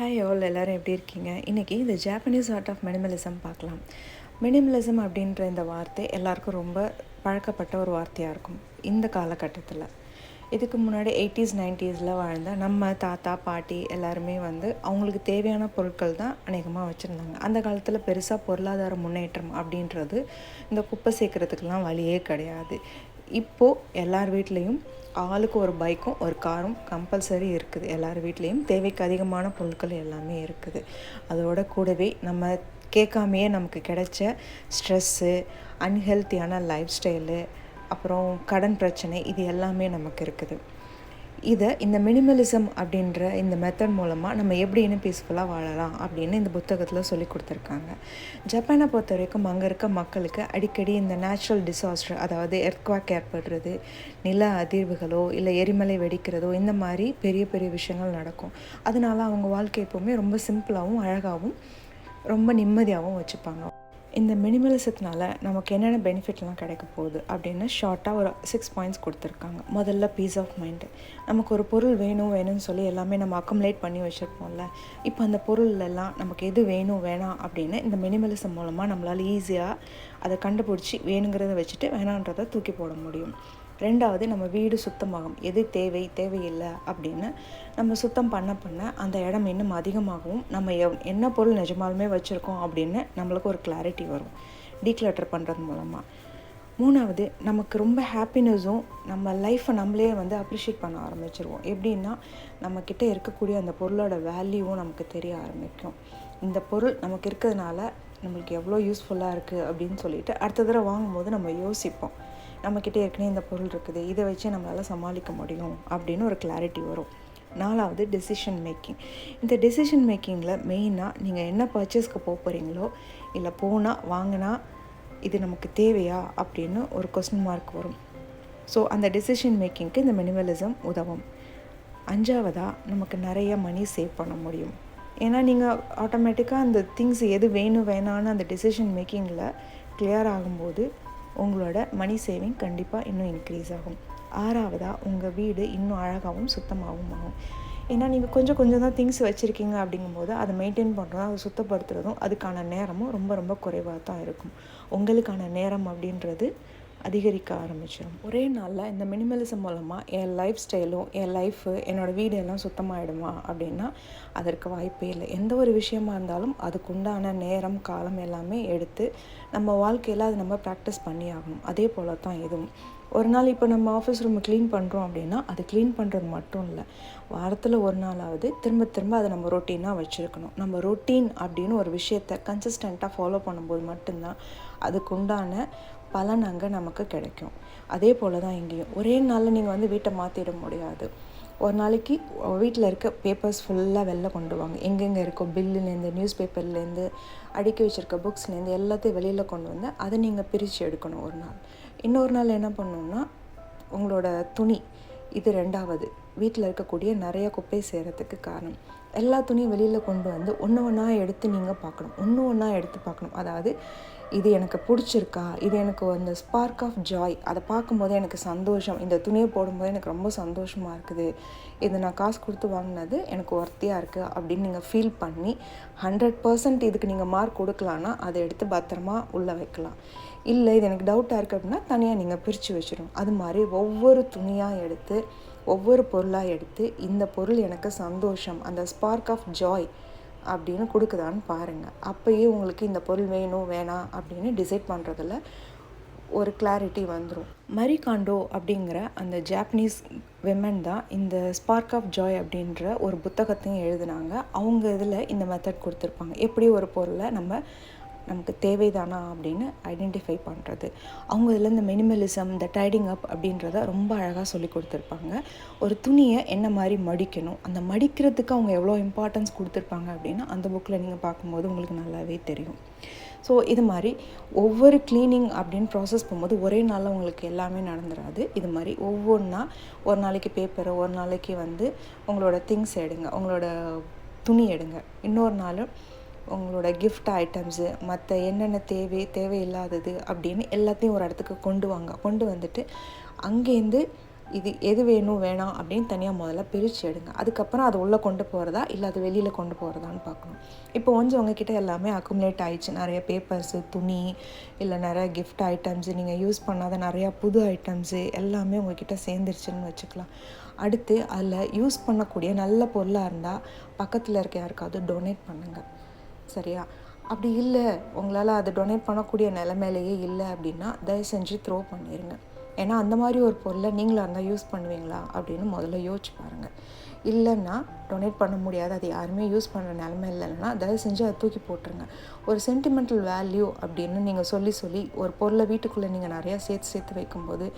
Hi all, எல்லோரும் எப்படி இருக்கீங்க? இன்றைக்கி இந்த ஜாப்பனீஸ் ஆர்ட் ஆஃப் மினிமலிசம் பார்க்கலாம். மினிமலிசம் அப்படின்ற இந்த வார்த்தை எல்லாருக்கும் ரொம்ப பழக்கப்பட்ட ஒரு வார்த்தையாக இருக்கும் இந்த காலகட்டத்தில். இதுக்கு முன்னாடி 80s 90s வாழ்ந்த நம்ம தாத்தா பாட்டி எல்லாருமே அவங்களுக்கு தேவையான பொருட்கள் தான் அநேகமாக வச்சுருந்தாங்க. அந்த காலத்தில் பெருசாக பொருளாதார முன்னேற்றம் அப்படின்றது இந்த குப்பை சேர்க்குறதுக்கெலாம் வழியே கிடையாது. இப்போது எல்லார் வீட்லேயும் ஆளுக்கு ஒரு பைக்கும் ஒரு காரும் கம்பல்சரி இருக்குது. எல்லார் வீட்லேயும் தேவைக்கு அதிகமான பொருட்கள் எல்லாமே இருக்குது. அதோட கூடவே நம்ம கேட்காமையே நமக்கு கிடைச்ச ஸ்ட்ரெஸ்ஸு, அன்ஹெல்த்தியான லைஃப் ஸ்டைலு, அப்புறம் கடன் பிரச்சனை, இது எல்லாமே நமக்கு இருக்குது. இந்த மினிமலிசம் அப்படின்ற இந்த மெத்தட் மூலமாக நம்ம எப்படின்னு பீஸ்ஃபுல்லாக வாழலாம் அப்படின்னு இந்த புத்தகத்தில் சொல்லி கொடுத்துருக்காங்க. ஜப்பானை பொறுத்த வரைக்கும் அங்கே இருக்க மக்களுக்கு அடிக்கடி இந்த நேச்சுரல் டிசாஸ்டர், அதாவது எர்த்குவேக் ஏற்படுறது, நில அதிர்வுகளோ இல்லை எரிமலை வெடிக்கிறதோ, இந்த மாதிரி பெரிய பெரிய விஷயங்கள் நடக்கும். அதனால அவங்க வாழ்க்கை எப்போவுமே ரொம்ப சிம்பிளாகவும் அழகாகவும் ரொம்ப நிம்மதியாகவும் வச்சுப்பாங்க. இந்த மினிமலிசத்தினால நமக்கு என்னென்ன பெனிஃபிட்லாம் கிடைக்க போகுது அப்படின்னு ஷார்ட்டாக ஒரு 6 பாயிண்ட்ஸ் கொடுத்துருக்காங்க. முதல்ல பீஸ் ஆஃப் மைண்டு. நமக்கு ஒரு பொருள் வேணும்னு சொல்லி எல்லாமே நம்ம அக்கமுலேட் பண்ணி வச்சுருப்போம்ல. இப்போ அந்த பொருள்லாம் நமக்கு எது வேணும் வேணாம் அப்படின்னு இந்த மினிமலிசம் மூலமாக நம்மளால் ஈஸியாக அதை கண்டுபிடிச்சி வேணுங்கிறத வச்சுட்டு வேணான்றதை தூக்கி போட முடியும். ரெண்டாவது, நம்ம வீடு சுத்தமாகும். எது தேவையில்லை அப்படின்னு நம்ம சுத்தம் பண்ண அந்த இடம் இன்னும் அதிகமாகவும் நம்ம என்ன பொருள் நிஜமாலுமே வச்சுருக்கோம் அப்படின்னு நம்மளுக்கு ஒரு கிளாரிட்டி வரும் டீக்ளட்டர் பண்ணுறது மூலமாக. மூணாவது, நமக்கு ரொம்ப ஹாப்பினஸும் நம்ம லைஃப்பை நம்மளே அப்ரிஷியேட் பண்ண ஆரம்பிச்சிருவோம். எப்படின்னா, நம்மக்கிட்ட இருக்கக்கூடிய அந்த பொருளோட வேல்யூவும் நமக்கு தெரிய ஆரம்பிக்கும். இந்த பொருள் நமக்கு இருக்கிறதுனால நம்மளுக்கு எவ்வளோ யூஸ்ஃபுல்லாக இருக்குது அப்படின்னு சொல்லிட்டு அடுத்த தடவை வாங்கும்போது நம்ம யோசிப்போம், நம்மக்கிட்ட ஏற்கனவே இந்த பொருள் இருக்குது, இதை வச்சு நம்மளால் சமாளிக்க முடியும் அப்படின்னு ஒரு கிளாரிட்டி வரும். நாலாவது, டெசிஷன் மேக்கிங். இந்த டெசிஷன் மேக்கிங்கில் மெயினாக நீங்கள் என்ன பர்ச்சேஸ்க்கு போகிறீங்களோ இல்லை வாங்கினா இது நமக்கு தேவையா அப்படின்னு ஒரு கொஸ்டின் மார்க் வரும். ஸோ அந்த டெசிஷன் மேக்கிங்க்கு இந்த மினிமலிசம் உதவும். அஞ்சாவதாக, நமக்கு நிறைய மணி சேவ் பண்ண முடியும். ஏன்னா நீங்கள் ஆட்டோமேட்டிக்காக அந்த திங்ஸ் எது வேணும் வேணான்னு அந்த டெசிஷன் மேக்கிங்கில் கிளியர் ஆகும்போது உங்களோட மணி சேவிங் கண்டிப்பாக இன்னும் இன்க்ரீஸ் ஆகும். ஆறாவதாக, உங்கள் வீடு இன்னும் அழகாகவும் சுத்தமாகவும் ஆகும். ஏன்னா நீங்கள் கொஞ்சம் தான் திங்ஸ் வச்சுருக்கீங்க அப்படிங்கும்போது அதை மெயின்டைன் பண்ணுறதும் அதை சுத்தப்படுத்துகிறதும் அதுக்கான நேரமும் ரொம்ப ரொம்ப குறைவாக தான் இருக்கும். உங்களுக்கான நேரம் அப்படின்றது அதிகரிக்க ஆரம்பிச்சிடும். ஒரே நாளில் இந்த மினிமலிசம் மூலமாக என் லைஃப் ஸ்டைலும் என் லைஃபு என்னோடய வீடு எல்லாம் சுத்தமாகிடுமா அப்படின்னா அதற்கு வாய்ப்பே இல்லை. எந்த ஒரு விஷயமா இருந்தாலும் அதுக்குண்டான நேரம் காலம் எல்லாமே எடுத்து நம்ம வாழ்க்கையில் அதை நம்ம ப்ராக்டிஸ் பண்ணி ஆகணும். அதே போல் தான் இதுவும். ஒரு நாள் இப்போ நம்ம ஆஃபீஸ் ரூமை க்ளீன் பண்ணுறோம் அப்படின்னா அது க்ளீன் பண்ணுறது மட்டும் இல்லை, வாரத்தில் ஒரு நாளாவது திரும்ப அதை நம்ம ரொட்டீனாக வச்சுருக்கணும். நம்ம ரொட்டீன் அப்படின்னு ஒரு விஷயத்தை கன்சிஸ்டண்ட்டாக ஃபாலோ பண்ணும்போது மட்டும்தான் அதுக்குண்டான பலன் அங்கே நமக்கு கிடைக்கும். அதே போல் தான் இங்கேயும் ஒரே நாளில் நீங்கள் வீட்டை மாற்றிட முடியாது. ஒரு நாளைக்கு வீட்டில் இருக்க பேப்பர்ஸ் ஃபுல்லாக வெளில கொண்டு வாங்க. எங்கெங்கே இருக்கோ பில்லுலேருந்து, நியூஸ் பேப்பர்லேருந்து, அடுக்கி வச்சுருக்க புக்ஸ்லேருந்து எல்லாத்தையும் வெளியில் கொண்டு வந்து அதை நீங்கள் பிரித்து எடுக்கணும் ஒரு நாள். இன்னொரு நாள் என்ன பண்ணணுன்னா, உங்களோட துணி, இது ரெண்டாவது. வீட்டில் இருக்கக்கூடிய நிறைய குப்பை செய்கிறதுக்கு காரணம் எல்லா துணியும் வெளியில் கொண்டு வந்து ஒன்றா எடுத்து நீங்கள் பார்க்கணும். ஒன்றா எடுத்து பார்க்கணும். அதாவது இது எனக்கு பிடிச்சிருக்கா, இது எனக்கு அந்த ஸ்பார்க் ஆஃப் ஜாய், அதை பார்க்கும்போது எனக்கு சந்தோஷம், இந்த துணியை போடும்போது எனக்கு ரொம்ப சந்தோஷமாக இருக்குது, இது நான் காசு கொடுத்து வாங்கினது எனக்கு ஒர்த்தியாக இருக்குது அப்படின்னு நீங்கள் ஃபீல் பண்ணி 100% இதுக்கு நீங்கள் மார்க் கொடுக்கலான்னா அதை எடுத்து பத்திரமா உள்ளே வைக்கலாம். இல்லை இது எனக்கு டவுட்டாக இருக்குது அப்படின்னா தனியாக நீங்கள் பிரித்து வச்சிடணும். அது மாதிரி ஒவ்வொரு துணியாக எடுத்து ஒவ்வொரு பொருளாக எடுத்து இந்த பொருள் எனக்கு சந்தோஷம், அந்த ஸ்பார்க் ஆஃப் ஜாய் அப்படின்னு கொடுக்குதான்னு பாருங்கள். அப்போயே உங்களுக்கு இந்த பொருள் வேணும் வேணாம் அப்படின்னு டிசைட் பண்ணுறதுல ஒரு கிளாரிட்டி வந்துடும். மரி காண்டோ அப்படிங்கிற அந்த ஜாப்பனீஸ் விமன் தான் இந்த ஸ்பார்க் ஆஃப் ஜாய் அப்படின்ற ஒரு புத்தகத்தையும் எழுதினாங்க. அவங்க இதில் இந்த மெத்தட் கொடுத்துருப்பாங்க, எப்படி ஒரு பொருளை நமக்கு தேவைதானா அப்படின்னு ஐடென்டிஃபை பண்ணுறது. அவங்க இதில் இந்த மினிமலிசம், இந்த டைடிங் அப் அப்படின்றத ரொம்ப அழகாக சொல்லி கொடுத்துருப்பாங்க. ஒரு துணியை என்ன மாதிரி மடிக்கணும், அந்த மடிக்கிறதுக்கு அவங்க எவ்வளோ இம்பார்ட்டன்ஸ் கொடுத்துருப்பாங்க அப்படின்னா அந்த புக்கில் நீங்கள் பார்க்கும்போது உங்களுக்கு நல்லாவே தெரியும். ஸோ இது மாதிரி ஒவ்வொரு க்ளீனிங் அப்படின்னு ப்ராசஸ் போகும்போது ஒரே நாளில் உங்களுக்கு எல்லாமே நடந்துடாது. இது மாதிரி ஒவ்வொன்றா ஒரு நாளைக்கு பேப்பரை, ஒரு நாளைக்கு உங்களோட திங்ஸ் எடுங்க, உங்களோட துணி எடுங்க, இன்னொரு நாள் உங்களோட கிஃப்ட் ஐட்டம்ஸு, மற்ற என்னென்ன தேவையில்லாதது அப்படின்னு எல்லாத்தையும் ஒரு இடத்துக்கு கொண்டு வந்துட்டு அங்கேருந்து இது எது வேணும் வேணாம் அப்படின்னு தனியாக முதல்ல பிரித்து எடுங்க. அதுக்கப்புறம் அது உள்ளே கொண்டு போகிறதா இல்லை அது வெளியில் கொண்டு போகிறதான்னு பார்க்கணும். இப்போ கொஞ்சம் உங்ககிட்ட எல்லாமே அக்குமுலேட் ஆயிடுச்சு, நிறைய பேப்பர்ஸு, துணி, இல்லை நிறைய கிஃப்ட் ஐட்டம்ஸு, நீங்கள் யூஸ் பண்ணாத நிறையா புது ஐட்டம்ஸு எல்லாமே உங்ககிட்ட சேர்ந்துருச்சுன்னு வச்சுக்கலாம். அடுத்து அதில் யூஸ் பண்ணக்கூடிய நல்ல பொருளாக இருந்தால் பக்கத்தில் இருக்க யாருக்காவது டொனேட் பண்ணுங்கள். சரியா? அப்படி இல்லை, உங்களால் அதை டொனேட் பண்ணக்கூடிய நிலைமையிலேயே இல்லை அப்படின்னா தயவு செஞ்சு த்ரோ பண்ணிடுங்க. ஏன்னா அந்த மாதிரி ஒரு பொருளை நீங்களாக இருந்தால் யூஸ் பண்ணுவீங்களா அப்படின்னு முதல்ல யோசிச்சு பாருங்கள். இல்லைன்னா டொனேட் பண்ண முடியாது, அது யாருமே யூஸ் பண்ணுற நிலமை இல்லைன்னா தயவு செஞ்சு அதை தூக்கி போட்டுருங்க. ஒரு சென்டிமெண்டல் வேல்யூ அப்படின்னு நீங்கள் சொல்லி ஒரு பொருளை வீட்டுக்குள்ளே நீங்கள் நிறையா சேர்த்து வைக்கும்போது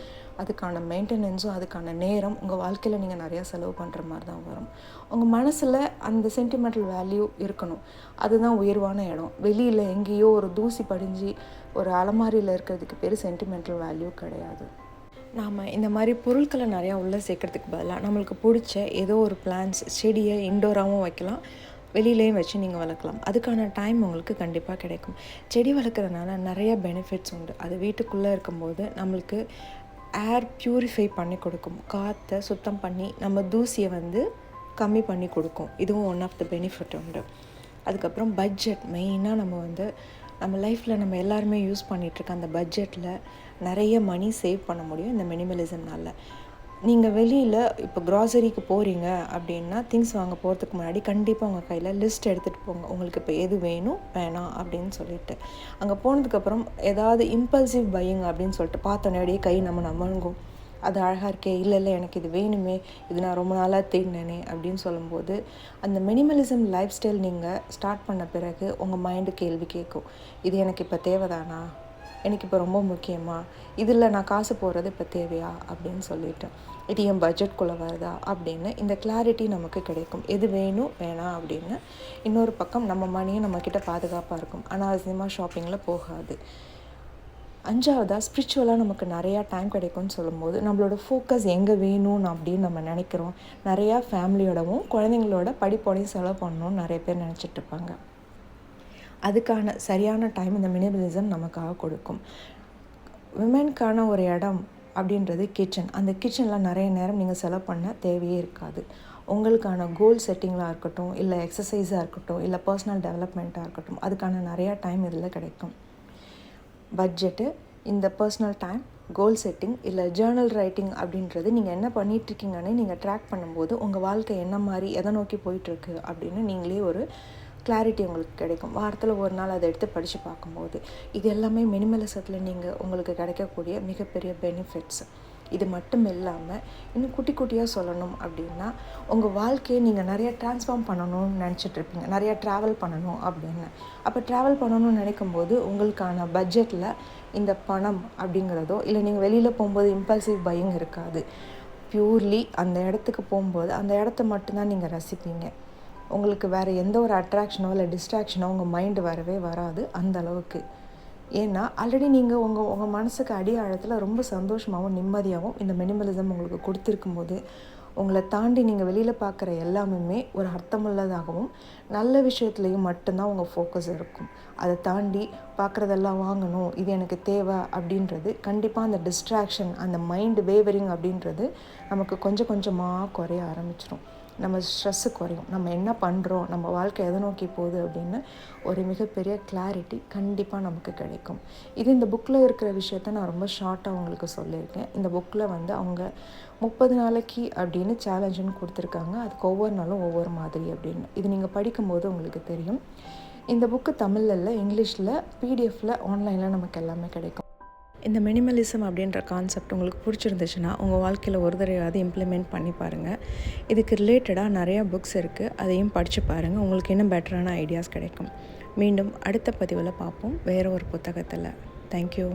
அதுக்கான மெயின்டெனன்ஸும் அதுக்கான நேரம் உங்கள் வாழ்க்கையில் நீங்கள் நிறையா செலவு பண்ணுற மாதிரி தான் வரும். உங்கள் மனசில் அந்த சென்டிமெண்டல் வேல்யூ இருக்கணும். அதுதான் உயர்வான இடம். வெளியில் எங்கேயோ ஒரு தூசி படிஞ்சு ஒரு அலமாரியில் இருக்கிறதுக்கு பேர் சென்டிமெண்டல் வேல்யூ கிடையாது. நாம் இந்த மாதிரி பொருட்களை நிறையா உள்ளே சேர்க்கறதுக்கு பதிலாக நம்மளுக்கு பிடிச்ச ஏதோ ஒரு பிளான்ஸ், செடியை இன்டோராகவும் வைக்கலாம், வெளியிலையும் வச்சு நீங்கள் வளர்க்கலாம். அதுக்கான டைம் உங்களுக்கு கண்டிப்பாக கிடைக்கும். செடி வளர்க்குறதுனால நிறைய பெனிஃபிட்ஸ் உண்டு. அது வீட்டுக்குள்ளே இருக்கும்போது நம்மளுக்கு ஏர் ப்யூரிஃபை பண்ணி கொடுக்கும், காற்றை சுத்தம் பண்ணி நம்ம தூசியை கம்மி பண்ணி கொடுக்கும். இதுவும் ஒன் ஆஃப் த பெனிஃபிட் உண்டு. அதுக்கப்புறம் பட்ஜெட், மெயினாக நம்ம லைஃப்பில் நம்ம எல்லாருமே யூஸ் பண்ணிகிட்ருக்க அந்த பட்ஜெட்டில் நிறைய மணி சேவ் பண்ண முடியும் இந்த மினிமலிசம்னால. நீங்கள் வெளியில் இப்போ க்ராசரிக்கு போகிறீங்க அப்படின்னா திங்ஸ் வாங்க போகிறதுக்கு முன்னாடி கண்டிப்பாக உங்கள் கையில் லிஸ்ட் எடுத்துகிட்டு போங்க, உங்களுக்கு இப்போ எது வேணும் வேணாம் அப்படின்னு சொல்லிட்டு. அங்கே போனதுக்கப்புறம் ஏதாவது இம்பல்சிவ் பையிங் அப்படின்னு சொல்லிட்டு பார்த்தோன்னே கை நம்புங்கும். அது அழகாக இருக்கே, இல்லை எனக்கு இது வேணுமே, இது நான் ரொம்ப நாளாக தேடினேனே அப்படின்னு சொல்லும்போது அந்த மினிமலிசம் லைஃப் ஸ்டைல் நீங்கள் ஸ்டார்ட் பண்ண பிறகு உங்கள் மைண்டு கேள்வி கேட்கும், இது எனக்கு இப்போ தேவைதானா, எனக்கு இப்போ ரொம்ப முக்கியமா, இதில் நான் காசு போடுறது இப்போ தேவையா அப்படின்னு சொல்லிட்டு, இது என் பட்ஜெட்குள்ளே வருதா அப்படின்னு இந்த கிளாரிட்டி நமக்கு கிடைக்கும். எது வேணும் வேணாம் அப்படின்னு. இன்னொரு பக்கம் நம்ம மணியும் நம்மக்கிட்ட பாதுகாப்பாக இருக்கும், அனாவசியமாக ஷாப்பிங்கில் போகாது. 5வதாக ஸ்பிரிச்சுவலாக நமக்கு நிறையா டைம் கிடைக்கும்னு சொல்லும்போது நம்மளோட ஃபோக்கஸ் எங்கே வேணும்னு அப்படின்னு நம்ம நினைக்கிறோம். நிறையா ஃபேமிலியோடவும் குழந்தைங்களோட படிப்போடையும் செலவு பண்ணணும்னு நிறைய பேர் நினச்சிட்ருப்பாங்க. அதுக்கான சரியான டைம் இந்த மினிமலிசம் நமக்காக கொடுக்கும். விமென்கான ஒரு இடம் அப்படின்றது கிச்சன். அந்த கிச்சனில் நிறைய நேரம் நீங்கள் செலவு பண்ண தேவையே இருக்காது. உங்களுக்கான கோல் செட்டிங்காக இருக்கட்டும், இல்லை எக்ஸசைஸாக இருக்கட்டும், இல்லை பர்சனல் டெவலப்மெண்ட்டாக இருக்கட்டும், அதுக்கான நிறையா டைம் இதில் கிடைக்கும். பட்ஜெட்டு, இந்த பர்சனல் டைம், கோல் செட்டிங், இல்லை ஜேர்னல் ரைட்டிங் அப்படின்றது நீங்கள் என்ன பண்ணிகிட்ருக்கீங்கன்னு நீங்கள் ட்ராக் பண்ணும்போது உங்கள் வாழ்க்கை என்ன மாதிரி எதை நோக்கி போயிட்டுருக்கு அப்படின்னு நீங்களே ஒரு கிளாரிட்டி உங்களுக்கு கிடைக்கும். வாரத்தில் ஒரு நாள் அதை எடுத்து படித்து பார்க்கும்போது இது எல்லாமே மினிமலிசத்தில் உங்களுக்கு கிடைக்கக்கூடிய மிகப்பெரிய பெனிஃபிட்ஸ். இது மட்டும் இல்லாமல் இன்னும் குட்டியாக சொல்லணும் அப்படின்னா உங்கள் வாழ்க்கையை நீங்கள் நிறையா ட்ரான்ஸ்ஃபார்ம் பண்ணணும்னு நினச்சிட்ருப்பீங்க, நிறையா ட்ராவல் பண்ணணும் அப்படின்னு. அப்போ ட்ராவல் பண்ணணும்னு நினைக்கும்போது உங்களுக்கான பட்ஜெட்டில் இந்த பணம் அப்படிங்கிறதோ இல்லை நீங்கள் வெளியில் போகும்போது இம்பல்சிவ் பையிங் இருக்காது. ப்யூர்லி அந்த இடத்துக்கு போகும்போது அந்த இடத்த மட்டும்தான் நீங்கள் ரசிப்பீங்க. உங்களுக்கு வேறு எந்த ஒரு அட்ராக்ஷனோ இல்லை டிஸ்ட்ராக்ஷனோ உங்கள் மைண்டு வரவே வராது அந்த அளவுக்கு. ஏன்னா ஆல்ரெடி நீங்கள் உங்கள் மனசுக்கு அடி ஆழத்தில் ரொம்ப சந்தோஷமாகவும் நிம்மதியாகவும் இந்த மினிமலிசம் உங்களுக்கு கொடுத்துருக்கும் போது உங்களை தாண்டி நீங்கள் வெளியில் பார்க்குற எல்லாமே ஒரு அர்த்தமுள்ளதாகவும் நல்ல விஷயத்துலேயும் மட்டும்தான் உங்கள் ஃபோக்கஸ் இருக்கும். அதை தாண்டி பார்க்குறதெல்லாம் வாங்கணும், இது எனக்கு தேவை அப்படின்றது கண்டிப்பாக அந்த டிஸ்ட்ராக்ஷன், அந்த மைண்டு வேவரிங் அப்படின்றது நமக்கு கொஞ்சம் கொஞ்சமாக குறைய ஆரம்பிச்சிடும். நம்ம ஸ்ட்ரெஸ்ஸு குறையும், நம்ம என்ன பண்ணுறோம், நம்ம வாழ்க்கை எதை நோக்கி போகுது அப்படின்னு ஒரு மிகப்பெரிய கிளாரிட்டி கண்டிப்பாக நமக்கு கிடைக்கும். இது இந்த புக்கில் இருக்கிற விஷயத்த நான் ரொம்ப ஷார்ட்டாக உங்களுக்கு சொல்லியிருக்கேன். இந்த புக்கில் அவங்க 30 நாளைக்கு அப்படின்னு சேலஞ்சுன்னு கொடுத்துருக்காங்க. அதுக்கு ஒவ்வொரு நாளும் ஒவ்வொரு மாதிரி அப்படின்னு. இது நீங்கள் படிக்கும்போது உங்களுக்கு தெரியும். இந்த புக்கு தமிழில் இல்லை, இங்கிலீஷில், பிடிஎஃப்பில், ஆன்லைனில் நமக்கு எல்லாமே கிடைக்கும். இந்த மினிமலிசம் அப்படின்ற கான்செப்ட் உங்களுக்கு பிடிச்சிருந்துச்சுன்னா உங்கள் வாழ்க்கையில் ஒரு தடவையாவது இம்ப்ளிமெண்ட் பண்ணி பாருங்கள். இதுக்கு ரிலேட்டடாக நிறையா புக்ஸ் இருக்குது, அதையும் படித்து பாருங்கள். உங்களுக்கு இன்னும் பெட்டரான ஐடியாஸ் கிடைக்கும். மீண்டும் அடுத்த பதிவில் பார்ப்போம் வேறு ஒரு புத்தகத்தில். தேங்க்யூ.